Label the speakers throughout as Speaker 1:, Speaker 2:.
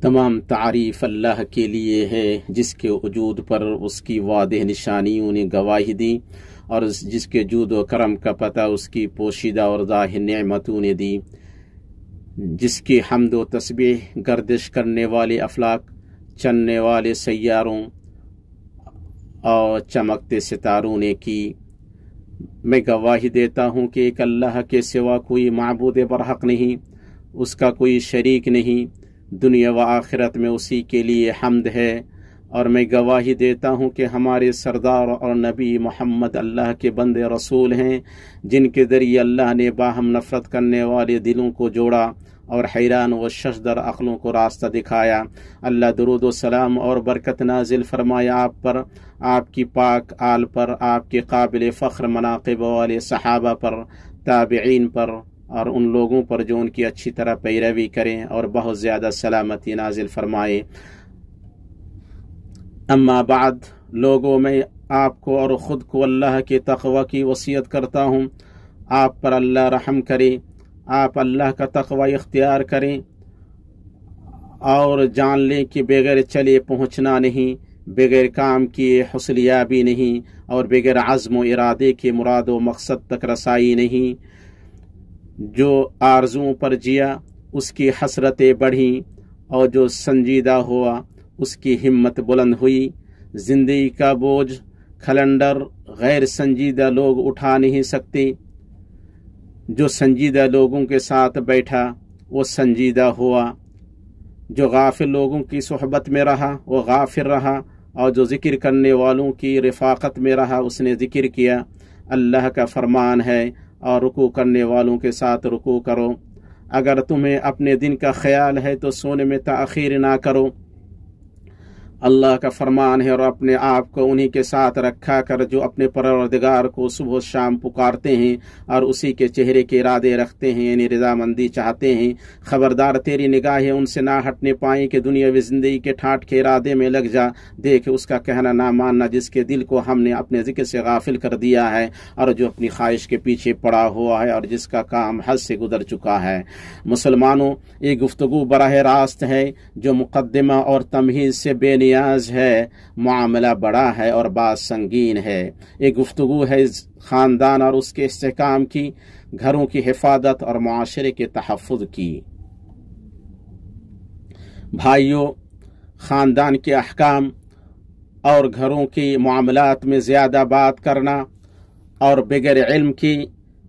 Speaker 1: تمام تعریف اللہ کے لیے ہے جس کے وجود پر اس کی واضح نشانیوں نے گواہی دی اور جس کے جود و کرم کا پتہ اس کی پوشیدہ اور ظاہر نعمتوں نے دی، جس کی حمد و تسبیح گردش کرنے والے افلاک، چلنے والے سیاروں اور چمکتے ستاروں نے کی۔ میں گواہی دیتا ہوں کہ ایک اللہ کے سوا کوئی معبود برحق نہیں، اس کا کوئی شریک نہیں، دنیا و آخرت میں اسی کے لیے حمد ہے۔ اور میں گواہی دیتا ہوں کہ ہمارے سردار اور نبی محمد اللہ کے بندے رسول ہیں، جن کے ذریعے اللہ نے باہم نفرت کرنے والے دلوں کو جوڑا اور حیران و ششدر عقلوں کو راستہ دکھایا۔ اللہ درود و سلام اور برکت نازل فرمایا آپ پر، آپ کی پاک آل پر، آپ کے قابل فخر مناقب والے صحابہ پر، تابعین پر اور ان لوگوں پر جو ان کی اچھی طرح پیروی کریں، اور بہت زیادہ سلامتی نازل فرمائے۔ اما بعد، لوگوں میں آپ کو اور خود کو اللہ کے تقوی کی وصیت کرتا ہوں۔ آپ پر اللہ رحم کرے، آپ اللہ کا تقوی اختیار کریں اور جان لیں کہ بغیر چلے پہنچنا نہیں، بغیر کام کیے حصولیابی نہیں، اور بغیر عزم و ارادے کے مراد و مقصد تک رسائی نہیں۔ جو آرزوؤں پر جیا اس کی حسرتیں بڑھیں، اور جو سنجیدہ ہوا اس کی ہمت بلند ہوئی۔ زندگی کا بوجھ کھلنڈر غیر سنجیدہ لوگ اٹھا نہیں سکتے۔ جو سنجیدہ لوگوں کے ساتھ بیٹھا وہ سنجیدہ ہوا، جو غافل لوگوں کی صحبت میں رہا وہ غافل رہا، اور جو ذکر کرنے والوں کی رفاقت میں رہا اس نے ذکر کیا۔ اللہ کا فرمان ہے، اور رکوع کرنے والوں کے ساتھ رکوع کرو۔ اگر تمہیں اپنے دن کا خیال ہے تو سونے میں تاخیر نہ کرو۔ اللہ کا فرمان ہے، اور اپنے آپ کو انہی کے ساتھ رکھا کر جو اپنے پروردگار کو صبح و شام پکارتے ہیں اور اسی کے چہرے کے ارادے رکھتے ہیں، یعنی رضامندی چاہتے ہیں۔ خبردار تیری نگاہیں ان سے نہ ہٹنے پائیں کہ دنیاوی زندگی کے ٹھاٹ کے ارادے میں لگ جا۔ دیکھ اس کا کہنا نہ ماننا جس کے دل کو ہم نے اپنے ذکر سے غافل کر دیا ہے، اور جو اپنی خواہش کے پیچھے پڑا ہوا ہے، اور جس کا کام حد سے گزر چکا ہے۔ مسلمانوں، یہ گفتگو براہ راست ہے جو مقدمہ اور تمہید سے بے نیاز ہے، معاملہ بڑا ہے اور بات سنگین ہے۔ یہ گفتگو ہے خاندان اور اس کے استحکام کی، گھروں کی حفاظت اور معاشرے کے تحفظ کی۔ بھائیوں، خاندان کے احکام اور گھروں کی معاملات میں زیادہ بات کرنا اور بغیر علم کی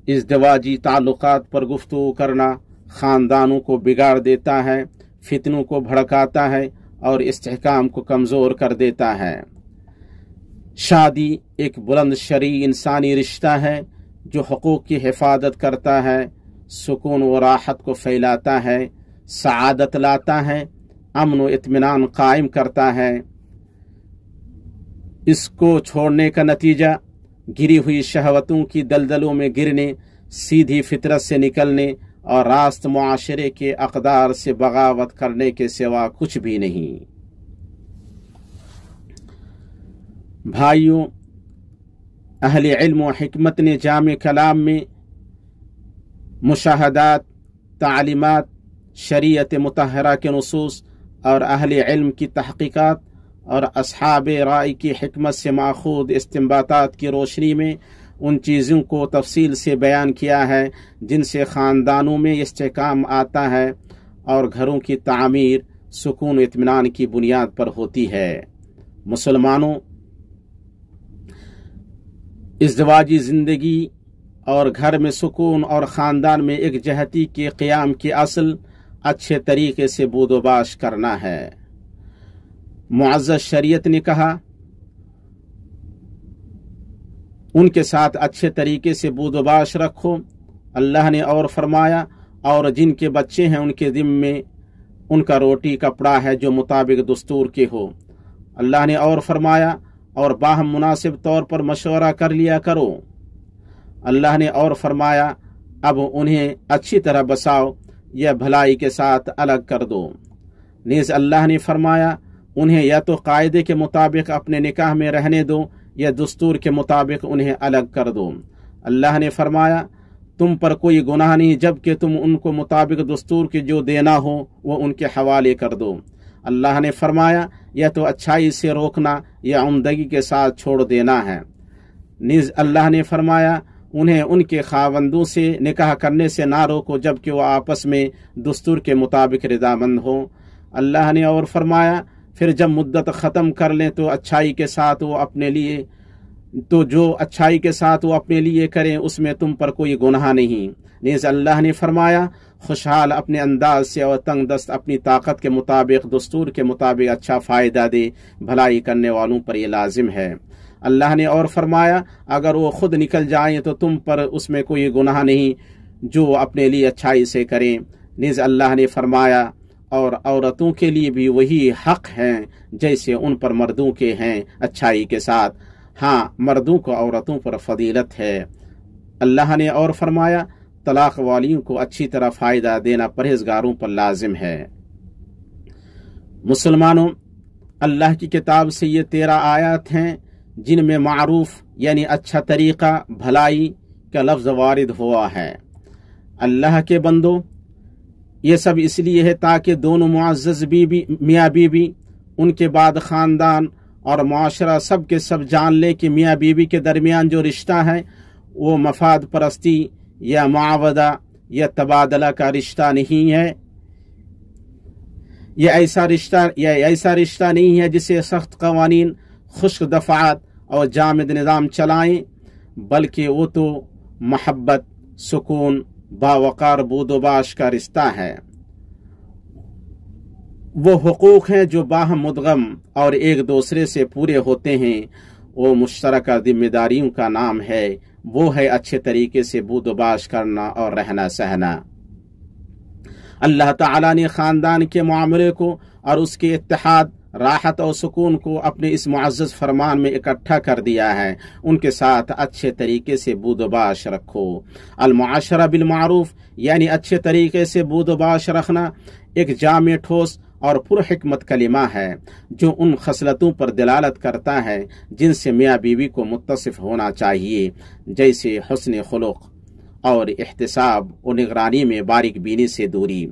Speaker 1: ازدواجی تعلقات پر گفتگو کرنا خاندانوں کو بگاڑ دیتا ہے، فتنوں کو بھڑکاتا ہے اور استحکام کو کمزور کر دیتا ہے۔ شادی ایک بلند شرعی انسانی رشتہ ہے جو حقوق کی حفاظت کرتا ہے، سکون و راحت کو پھیلاتا ہے، سعادت لاتا ہے، امن و اطمینان قائم کرتا ہے۔ اس کو چھوڑنے کا نتیجہ گری ہوئی شہوتوں کی دلدلوں میں گرنے، سیدھی فطرت سے نکلنے اور راست معاشرے کے اقدار سے بغاوت کرنے کے سوا کچھ بھی نہیں۔ بھائیوں، اہل علم و حکمت نے جامع کلام میں مشاہدات، تعلیمات، شریعت مطہرہ کے نصوص اور اہل علم کی تحقیقات اور اصحاب رائے کی حکمت سے ماخوذ استنباطات کی روشنی میں ان چیزوں کو تفصیل سے بیان کیا ہے جن سے خاندانوں میں استحکام آتا ہے اور گھروں کی تعمیر سکون و اطمینان کی بنیاد پر ہوتی ہے۔ مسلمانوں، ازدواجی زندگی اور گھر میں سکون اور خاندان میں ایک جہتی کے قیام کی اصل اچھے طریقے سے بود و باش کرنا ہے۔ معزز شریعت نے کہا ان کے ساتھ اچھے طریقے سے بود و باش رکھو۔ اللہ نے اور فرمایا اور جن کے بچے ہیں ان کے ذمے ان کا روٹی کپڑا ہے جو مطابق دستور کے ہو۔ اللہ نے اور فرمایا اور باہم مناسب طور پر مشورہ کر لیا کرو۔ اللہ نے اور فرمایا اب انہیں اچھی طرح بساؤ یا بھلائی کے ساتھ الگ کر دو۔ نیز اللہ نے فرمایا انہیں یا تو قاعدے کے مطابق اپنے نکاح میں رہنے دو یا دستور کے مطابق انہیں الگ کر دو۔ اللہ نے فرمایا تم پر کوئی گناہ نہیں جب کہ تم ان کو مطابق دستور کے جو دینا ہو وہ ان کے حوالے کر دو۔ अल्लाह ने फरमाया यह तो अच्छाई से रोकना या उम्दगी के साथ छोड़ देना है। निज अल्लाह ने फरमाया उन्हें उनके खावंदों से निकाह करने से ना रोको जबकि वो आपस में दस्तूर के मुताबिक रजामंद हो। अल्लाह ने और फरमाया फिर जब मुद्दत ख़त्म कर लें तो अच्छाई के साथ वो अपने लिए जो अच्छाई के साथ वो अपने लिए करें उसमें तुम पर कोई गुनाह नहीं। नीज़ अल्लाह ने फरमाया खुशहाल अपने अंदाज से और तंग दस्त अपनी ताकत के मुताबिक दस्तूर के मुताबिक अच्छा फ़ायदा दे, भलाई करने वालों पर यह लाजिम है। अल्लाह ने और फरमाया अगर वो खुद निकल जाएं तो तुम पर उसमें कोई गुनाह नहीं जो अपने लिए अच्छाई से करें। नीज़ अल्लाह ने फरमाया और औरतों के लिए भी वही हक हैं जैसे उन पर मर्दों के हैं अच्छाई के साथ। हाँ, मर्दों को औरतों पर फजीलत है। अल्लाह ने और फरमाया तलाक वालियों को अच्छी तरह फ़ायदा देना परहेजगारों पर लाजिम है। मुसलमानों, अल्लाह की किताब से ये 13 आयत हैं जिनमें मारूफ यानी अच्छा तरीक़ा, भलाई का लफ्ज़ वारिद हुआ है। अल्लाह के बंदो, ये सब इसलिए है ताकि दोनों मुअज़्ज़ज़ बीबी मियाँ बीबी, उनके बाद ख़ानदान और मुआशरा सब के सब जान ले कि मियाँ बीबी के दरमियान जो रिश्ता है वो मफाद परस्ती या मुआवदा या तबादला का रिश्ता नहीं है। यह ऐसा रिश्ता नहीं है जिसे सख्त कवानीन, खुश्क दफ़ात और जामिद निज़ाम चलाएं, बल्कि वो तो महब्बत, सुकून, बावकार बूदोबाश का रिश्ता है। वो हुकूक हैं जो बाहम मुदगम और एक दूसरे से पूरे होते हैं। वो मुश्तरका जिम्मेदारियों का नाम है। वो है अच्छे तरीके से बूदोबाश करना और रहना सहना। अल्लाह ताला ने ख़ानदान के मामले को और उसके इत्तेहाद, राहत और सुकून को अपने इस मुअज़्ज़ज़ फरमान में इकट्ठा कर दिया है। उनके साथ अच्छे तरीके से बूदोबाश रखो। अल-मुआशरा बिल मारूफ यानी अच्छे तरीके से बूदोबाश रखना एक जामे, ठोस और पुरहिकमत कलिमा है जो उन खसलतों पर दिलालत करता है जिनसे मियाँ बीवी को मुत्तसिफ होना चाहिए, जैसे हुस्न खुलुक और इहतिसाब और निगरानी में बारीक बीनी से दूरी।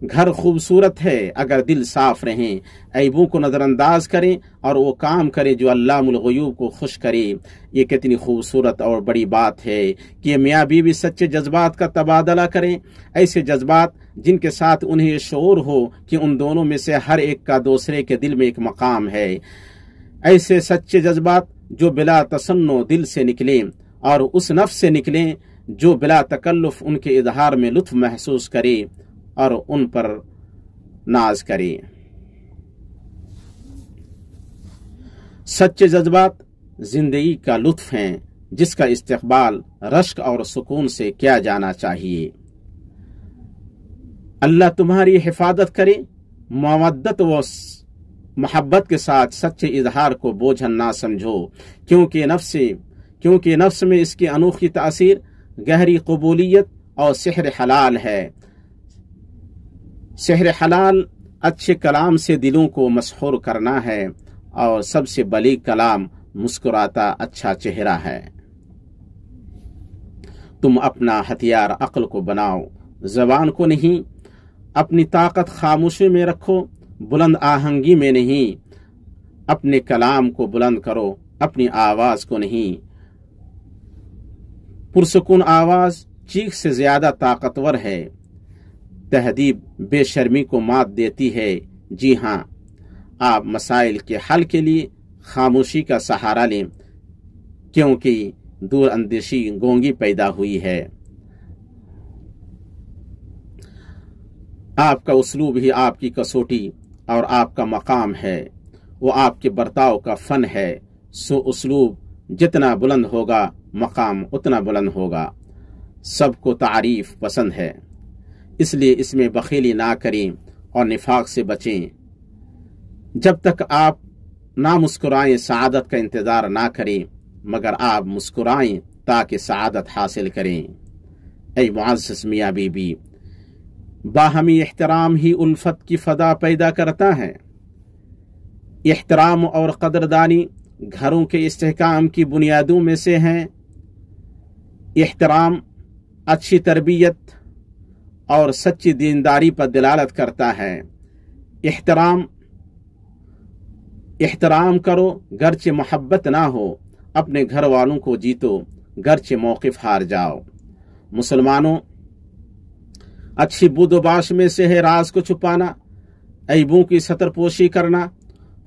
Speaker 1: घर खूबसूरत है अगर दिल साफ रहें, ऐबों को नज़रअंदाज करें और वो काम करें जो अल्लामुल ग़ुयूब को खुश करे। ये कितनी खूबसूरत और बड़ी बात है कि मियाँ बीवी सच्चे जज्बात का तबादला करें, ऐसे जज्बात जिनके साथ उन्हें ये शऊर हो कि उन दोनों में से हर एक का दूसरे के दिल में एक मकाम है। ऐसे सच्चे जज्बात जो बिला तसन्नो दिल से निकलें और उस नफ्स से निकलें जो बिला तकल्लुफ उनके इजहार में लुत्फ महसूस करे और उन पर नाज करे। सच्चे जज्बात जिंदगी का लुत्फ हैं जिसका इस्तेक़बाल रश्क और सुकून से किया जाना चाहिए। अल्लाह तुम्हारी हिफाजत करे। मवद्दत व मोहब्बत के साथ सच्चे इजहार को बोझन ना समझो, क्योंकि नफ्स में इसकी अनोखी तासीर, गहरी कबूलियत और सिहर हलाल है। सिहर हलाल अच्छे कलाम से दिलों को मसहूर करना है और सबसे बलीग कलाम मुस्कुराता अच्छा चेहरा है। तुम अपना हथियार अक्ल को बनाओ, ज़बान को नहीं। अपनी ताकत खामोशी में रखो, बुलंद आहंगी में नहीं। अपने कलाम को बुलंद करो, अपनी आवाज को नहीं। पुरसुकून आवाज चीख से ज्यादा ताकतवर है। तहदीब बेशर्मी को मात देती है। जी हाँ, आप मसाइल के हल के लिए खामोशी का सहारा लें, क्योंकि दूर अंदेशी गोंगी पैदा हुई है। आपका उसलूब ही आपकी कसौटी और आपका मकाम है। वो आपके बर्ताव का फन है। सो उसलूब जितना बुलंद होगा, मकाम उतना बुलंद होगा। सबको तारीफ पसंद है, इसलिए इसमें बखीली ना करें और निफाक से बचें। जब तक आप ना मुस्कुराएं, सआदत का इंतजार ना करें, मगर आप मुस्कुराएं ताकि सआदत हासिल करें। ऐ मुअज़्ज़ज़ मियाँ बीबी, बाहमी एहतराम ही उल्फत की फदा पैदा करता है। एहतराम और कदरदानी घरों के इस्तेहकाम की बुनियादों में से हैं। एहतराम अच्छी तरबियत और सच्ची दीनदारी पर दिलालत करता है। एहतराम احترام کرو گرچہ محبت نہ ہو، اپنے گھر والوں کو جیتو گرچہ موقف ہار جاؤ۔ مسلمانوں، اچھی بود و باش میں سے ہے راز کو چھپانا، عیبوں کی ستر پوشی کرنا،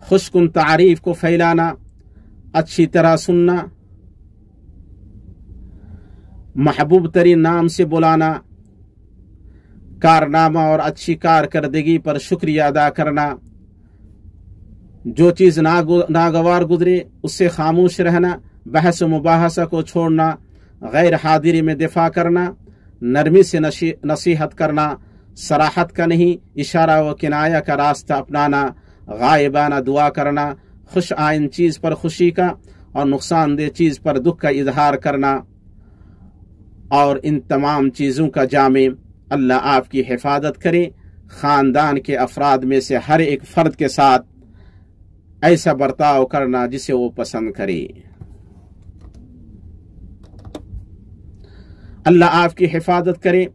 Speaker 1: خوشکن تعریف کو پھیلانا، اچھی طرح سننا، محبوب ترین نام سے بلانا، کارنامہ اور اچھی کارکردگی پر شکریہ ادا کرنا، جو چیز ناگوار گزرے اس سے خاموش رہنا، بحث و مباحثہ کو چھوڑنا، غیر حاضری میں دفاع کرنا، نرمی سے نصیحت کرنا، صراحت کا نہیں اشارہ و کنایہ کا راستہ اپنانا، غائبانہ دعا کرنا، خوش آئند چیز پر خوشی کا اور نقصان دہ چیز پر دکھ کا اظہار کرنا، اور ان تمام چیزوں کا جامع اللہ آپ کی حفاظت کرے۔ خاندان کے افراد میں سے ہر ایک فرد کے ساتھ ایسا برتاؤ کرنا جسے وہ پسند کرے۔ اللہ آپ کی حفاظت کرے۔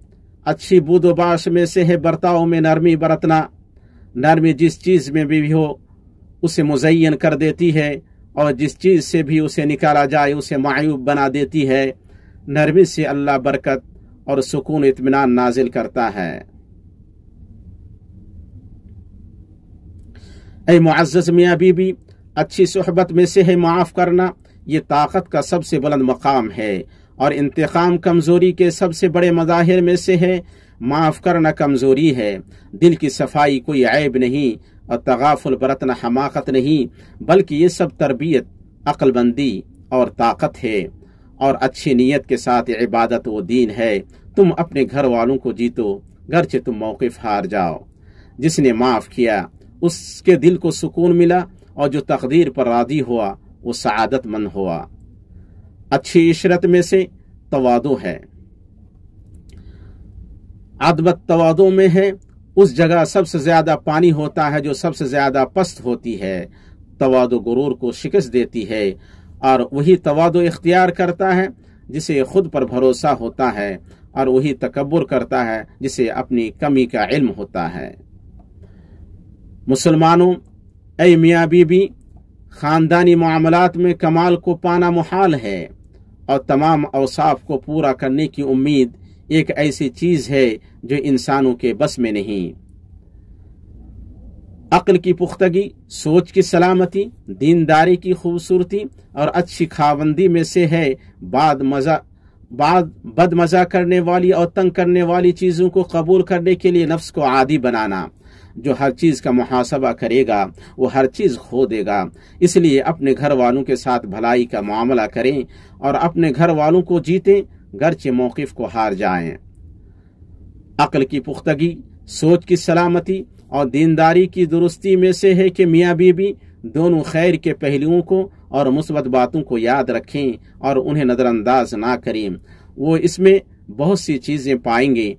Speaker 1: اچھی بود و باش میں سے ہے برتاؤ میں نرمی برتنا۔ نرمی جس چیز میں بھی ہو اسے مزین کر دیتی ہے، اور جس چیز سے بھی اسے نکالا جائے اسے معیوب بنا دیتی ہے۔ نرمی سے اللہ برکت اور سکون اطمینان نازل کرتا ہے۔ اے معزز میاں بیوی، اچھی صحبت میں سے ہے معاف کرنا۔ یہ طاقت کا سب سے بلند مقام ہے، اور انتقام کمزوری کے سب سے بڑے مظاہر میں سے ہے۔ معاف کرنا کمزوری ہے، دل کی صفائی کوئی عیب نہیں، اور تغافل برتنا حماقت نہیں، بلکہ یہ سب تربیت، عقل بندی اور طاقت ہے، اور اچھی نیت کے ساتھ عبادت و دین ہے۔ تم اپنے گھر والوں کو جیتو گرچہ تم موقف ہار جاؤ۔ جس نے معاف کیا اس کے دل کو سکون ملا، اور جو تقدیر پر راضی ہوا وہ سعادت مند ہوا۔ اچھی عشرت میں سے تواضع ہے۔ عدبت تواضع میں ہے، اس جگہ سب سے زیادہ پانی ہوتا ہے جو سب سے زیادہ پست ہوتی ہے۔ تواضع غرور کو شکست دیتی ہے، اور وہی تواضع اختیار کرتا ہے جسے خود پر بھروسہ ہوتا ہے، اور وہی تکبر کرتا ہے جسے اپنی کمی کا علم ہوتا ہے۔ مسلمانوں، اے میاں بیوی، خاندانی معاملات میں کمال کو پانا محال ہے، اور تمام اوصاف کو پورا کرنے کی امید ایک ایسی چیز ہے جو انسانوں کے بس میں نہیں۔ عقل کی پختگی، سوچ کی سلامتی، دینداری کی خوبصورتی اور اچھی خاوندی میں سے ہے بد مزہ کرنے والی اور تنگ کرنے والی چیزوں کو قبول کرنے کے لیے نفس کو عادی بنانا۔ جو ہر چیز کا محاسبہ کرے گا وہ ہر چیز کھو دے گا۔ اس لیے اپنے گھر والوں کے ساتھ بھلائی کا معاملہ کریں، اور اپنے گھر والوں کو جیتیں گرچہ موقف کو ہار جائیں۔ عقل کی پختگی، سوچ کی سلامتی اور دینداری کی درستی میں سے ہے کہ میاں بیوی دونوں خیر کے پہلوؤں کو اور مثبت باتوں کو یاد رکھیں اور انہیں نظر انداز نہ کریں۔ وہ اس میں بہت سی چیزیں پائیں گے۔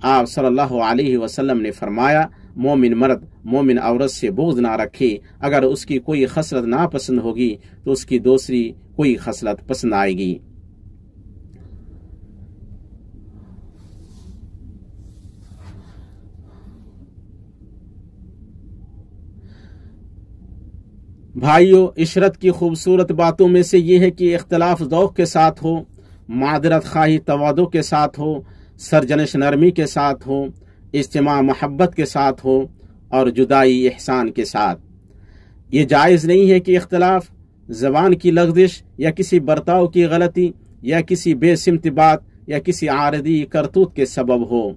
Speaker 1: آپ صلی اللہ علیہ وسلم نے فرمایا، مومن مرد مومن عورت سے بغض نہ رکھے، اگر اس کی کوئی خصلت ناپسند ہوگی تو اس کی دوسری کوئی خصلت پسند آئے گی۔ بھائیو، عشرت کی خوبصورت باتوں میں سے یہ ہے کہ اختلاف ذوق کے ساتھ ہو، معذرت خواہی تواضع کے ساتھ ہو، سرجنش نرمی کے ساتھ ہو، اجتماع محبت کے ساتھ ہو، اور جدائی احسان کے ساتھ۔ یہ جائز نہیں ہے کہ اختلاف زبان کی لغزش یا کسی برتاؤ کی غلطی یا کسی بے سمت بات یا کسی عارضی کرتوت کے سبب ہو۔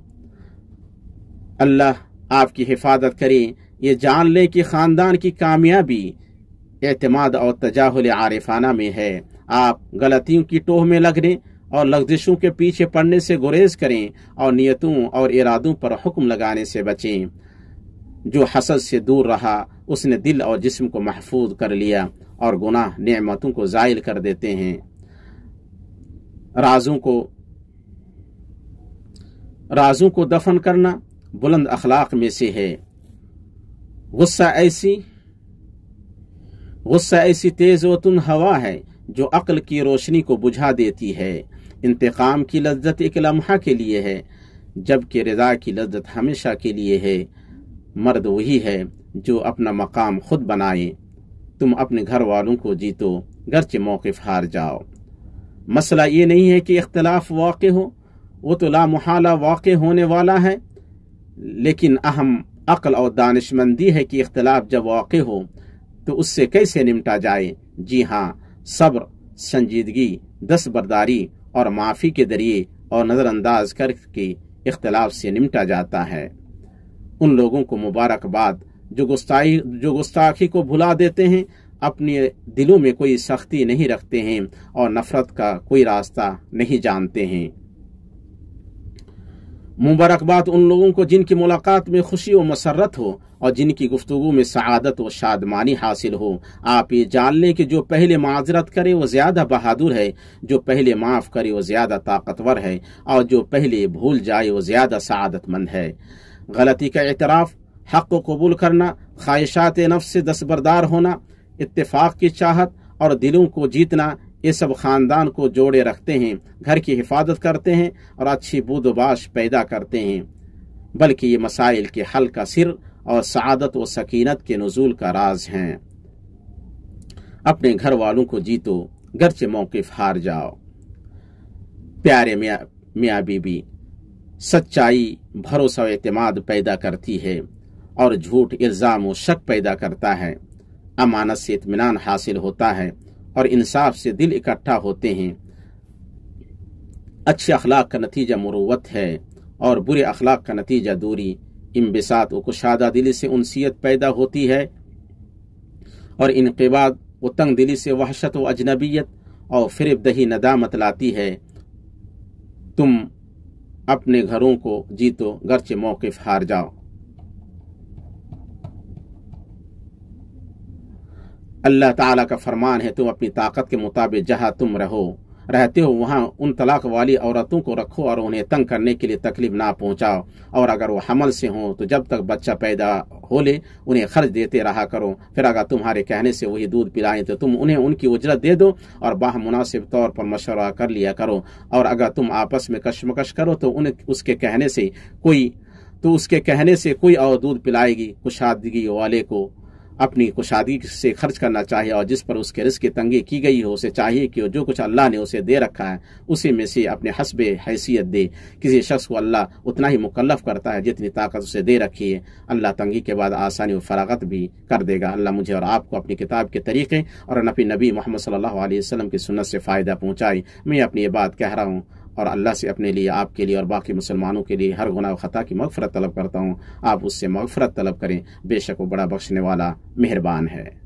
Speaker 1: اللہ آپ کی حفاظت کرے۔ یہ جان لیں کہ خاندان کی کامیابی اعتماد اور تجاہل عارفانہ میں ہے۔ آپ غلطیوں کی ٹوہ میں لگنے اور لغزشوں کے پیچھے پڑنے سے گریز کریں، اور نیتوں اور ارادوں پر حکم لگانے سے بچیں۔ جو حسد سے دور رہا اس نے دل اور جسم کو محفوظ کر لیا، اور گناہ نعمتوں کو زائل کر دیتے ہیں۔ رازوں کو دفن کرنا بلند اخلاق میں سے ہے۔ غصہ ایسی تیز و تند ہوا ہے جو عقل کی روشنی کو بجھا دیتی ہے۔ انتقام کی لذت ایک لمحہ کے لیے ہے، جبکہ رضا کی لذت ہمیشہ کے لیے ہے۔ مرد وہی ہے جو اپنا مقام خود بنائے तुम अपने घर वालों को जीतो गरचे मौक़िफ़ हार जाओ। मसला ये नहीं है कि इख्तिलाफ वाक़ हो, वो तो लामुहाला वाक़ होने वाला है, लेकिन अहम अक्ल और दानिशमंदी है कि इख्तिलाफ जब वाक़ हो तो उससे कैसे निपटा जाए। जी हाँ, सब्र, संजीदगी, दस्तबरदारी और माफ़ी के जरिए और नज़रअंदाज करके इख्तिलाफ से निपटा जाता है। उन लोगों को मुबारकबाद जो गुस्ताखी को भुला देते हैं, अपने दिलों में कोई सख्ती नहीं रखते हैं और नफरत का कोई रास्ता नहीं जानते हैं। मुबारकबाद उन लोगों को जिनकी मुलाकात में खुशी व मसरत हो और जिनकी गुफ्तगू में सआदत व शादमानी हासिल हो। आप ये जान लें कि जो पहले माजरत करे वो ज़्यादा बहादुर है, जो पहले माफ़ करे वो ज़्यादा ताकतवर है, और जो पहले भूल जाए वो ज़्यादा सआदतमंद है। गलती का एतराफ़, हक़ को कबूल करना, ख्वाहिशात नफ्स से दस्तबरदार होना, इत्तेफाक की चाहत और दिलों को जीतना, ये सब ख़ानदान को जोड़े रखते हैं, घर की हिफाजत करते हैं और अच्छी बूदोबाश पैदा करते हैं। बल्कि ये मसाइल के हल का सिर और सआदत व सकीनत के नुज़ूल का राज हैं। अपने घर वालों को जीतो गरचे मौक़िफ़ हार जाओ। प्यारे मियाँ बीबी, सच्चाई भरोसा व एतमाद पैदा करती है और झूठ इल्ज़ाम व शक पैदा करता है। अमानत से इत्मीनान हासिल होता है और इंसाफ से दिल इकट्ठा होते हैं। अच्छे अखलाक का नतीजा मुरुवत है और बुरे अखलाक का नतीजा दूरी, इंबिसात व कुशादा दिली से उनसियत पैदा होती है और इनक़िबाद व तंग दिली से वहशत व अजनबियत और फ़िरेब दही नदामत लाती है। तुम अपने घरों को जीतो गरचे मौक़िफ़ हार जाओ। अल्लाह ताला का फरमान है, तुम अपनी ताकत के मुताबिक जहाँ तुम रहते हो वहाँ उन तलाक वाली औरतों को रखो और उन्हें तंग करने के लिए तकलीफ ना पहुँचाओ, और अगर वो हमल से हों तो जब तक बच्चा पैदा हो ले उन्हें खर्च देते रहा करो। फिर अगर तुम्हारे कहने से वही दूध पिलाएं तो तुम उन्हें उनकी उजरत दे दो और मुनासिब तौर पर मशवरा कर लिया करो। और अगर तुम आपस में कशमकश करो तो उसके कहने से कोई और दूध पिलाएगी। कुशादगी वाले को अपनी कुशादगी से खर्च करना चाहिए और जिस पर उसके रिज़्क़ की तंगी की गई हो उसे चाहिए कि जो कुछ अल्लाह ने उसे दे रखा है उसी में से अपने हस्बे हैसियत दे। किसी शख्स को अल्लाह उतना ही मुकल्लफ करता है जितनी ताकत उसे दे रखी है। अल्लाह तंगी के बाद आसानी और फरागत भी कर देगा। अल्लाह मुझे और आपको अपनी किताब के तरीक़े और नबी मोहम्मद सल्लल्लाहु अलैहि वसल्लम की सुन्नत से फ़ायदा पहुँचाए। मैं अपनी ये बात कह रहा हूँ और अल्लाह से अपने लिए, आपके लिए और बाकी मुसलमानों के लिए हर गुनाह व ख़ता की मग़फ़िरत तलब करता हूँ। आप उससे मग़फ़िरत तलब करें, बेशक वो बड़ा बख्शने वाला मेहरबान है।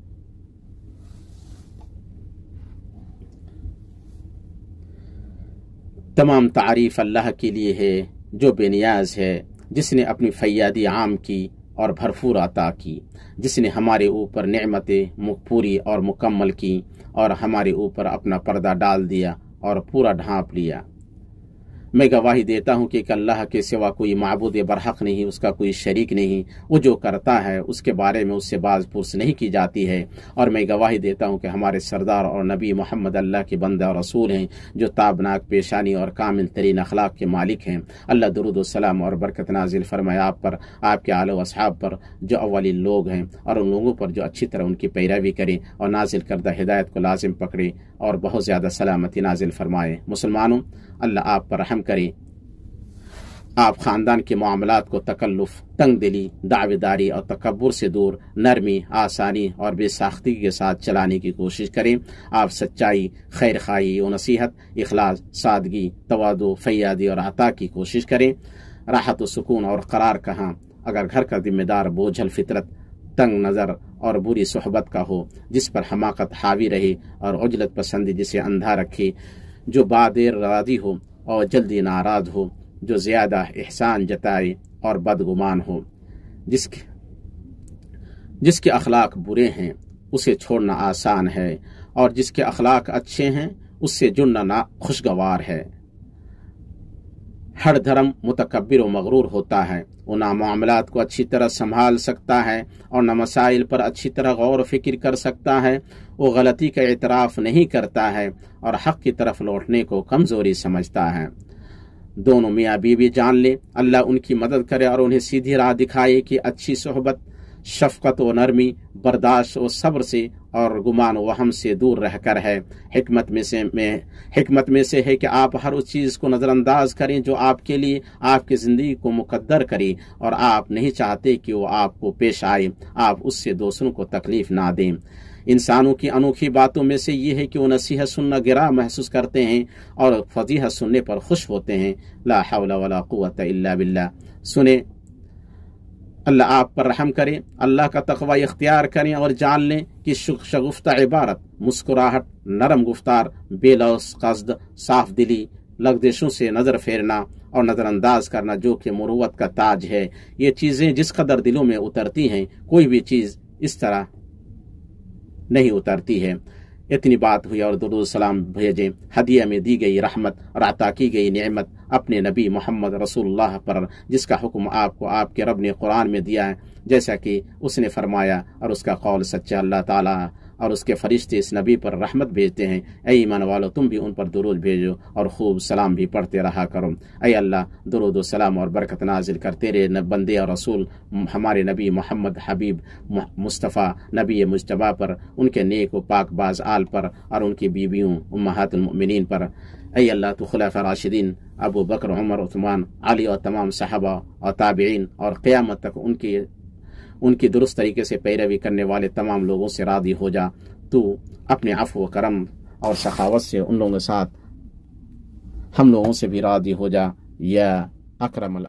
Speaker 1: तमाम तारीफ़ अल्लाह के लिए है जो बेनियाज़ है, जिसने अपनी फ़ैयादी आम की और भरपूर अता की, जिसने हमारे ऊपर नेमतें पूरी और मुकम्मल की और हमारे ऊपर अपना पर्दा डाल दिया और पूरा ढाँप लिया। मैं गवाही देता हूँ कि अल्लाह के सिवा कोई माबूद बरहक नहीं, उसका कोई शरीक नहीं। वो जो करता है उसके बारे में उससे बाज़ पुरस नहीं की जाती है। और मैं गवाही देता हूँ कि हमारे सरदार और नबी मोहम्मद अल्लाह के बंदा और रसूल हैं, जो ताबनाक पेशानी और कामिल तरीन अखलाक के मालिक हैं। अल्लाह दुरूद व सलाम और बरकत नाजिल फरमाए आप पर, आपके आले व अस्हाब पर जो अव्वलीन लोग हैं, और उन लोगों पर जो अच्छी तरह उनकी पैरवी करें और नाजिल करदा हिदायत को लाजिम पकड़े और बहुत ज़्यादा सलामती नाजिल फरमाए। मुसलमानों, अल्लाह आप पर रहम करें। आप ख़ानदान के मामलात को तकल्लुफ़, तंग दिली, दावेदारी और तकब्बुर से दूर नरमी, आसानी और बेसाख्ती के साथ चलाने की कोशिश करें। आप सच्चाई, खैर खाई और नसीहत, इखलास, सादगी, तवादु, फ़ैयादी और अता की कोशिश करें। राहत व सुकून और करार कहाँ अगर घर का जिम्मेदार बोझल फितरत, तंग नज़र और बुरी सोहबत का हो, जिस पर हमाकत हावी रहे और उजलत पसंदी जिसे अंधा रखे, जो बादेर राज़ी हो और जल्दी नाराज़ हो, जो ज़्यादा एहसान जताए और बदगुमान हो, जिसके अखलाक बुरे हैं उसे छोड़ना आसान है और जिसके अखलाक अच्छे हैं उससे जुड़ना ना खुशगवार है। हर धर्म मुतकब्बिर व मगरूर होता है, वो ना मामलात को अच्छी तरह संभाल सकता है और न मसाइल पर अच्छी तरह गौर व फिक्र कर सकता है। वो गलती का एतराफ़ नहीं करता है और हक़ की तरफ लौटने को कमज़ोरी समझता है। दोनों मियाँ बीवी जान ले, अल्लाह उनकी मदद करे और उन्हें सीधी राह दिखाए कि अच्छी सोहबत, शफ़क़त व नरमी, बर्दाश्त व सब्र से और गुमान वहम से दूर रहकर है। हिकमत में से है कि आप हर उस चीज़ को नज़रअंदाज करें जो आपके लिए आपकी ज़िंदगी को मुकद्दर करे और आप नहीं चाहते कि वो आपको पेश आए। आप उससे दूसरों को तकलीफ ना दें। इंसानों की अनोखी बातों में से ये है कि वो नसीहत सुनना गिरा महसूस करते हैं और फजीहत सुनने पर खुश होते हैं। ला हौला वला कुव्वता इल्ला बिल्लाह। सुने, अल्लाह आप पर रहम करे, अल्लाह का तक़वा इख्तियार करें और जान लें कि शगुफ्ता इबारत, मुस्कुराहट, नरम गुफ्तार, बेलौस कस्द, साफ दिली, लग्ज़िशों से नज़र फेरना और नज़रअंदाज करना जो कि मुरुवत का ताज है, ये चीज़ें जिस कदर दिलों में उतरती हैं कोई भी चीज़ इस तरह नहीं उतरती है। इतनी बात हुई और दुरूद सलाम भेजें। हदिया में दी गई रहमत और अता की गई नेमत अपने नबी मोहम्मद रसूलुल्लाह पर, जिसका हुक्म आपको आपके रब ने कुरान में दिया है, जैसा कि उसने फरमाया और उसका कौल सच्चा अल्लाह ताला और उसके फरिश्ते इस नबी पर रहमत भेजते हैं। ऐ ईमान वालों, तुम भी उन पर दुरूद भेजो और खूब सलाम भी पढ़ते रहा करो। ऐ अल्लाह, दुरूद सलाम और बरकत नाजिल कर तेरे बंदे और रसूल हमारे नबी मोहम्मद हबीब मुस्तफ़ा नबी मुज्तबा पर, उनके नेक व पाकबाज आल पर और उनकी बीवियों उम्महातुल मोमिनीन पर। ऐ अल्लाह, तो खुलाफा राशिदीन अबू बकर, उमर, उस्मान, अली और तमाम सहाबा और ताबिईन और क़यामत तक उनकी दुरुस्त तरीके से पैरवी करने वाले तमाम लोगों से राज़ी हो जा। तू अपने अफ़्व व करम और सखावत से उन लोगों के साथ हम लोगों से भी राज़ी हो जा। या अकरम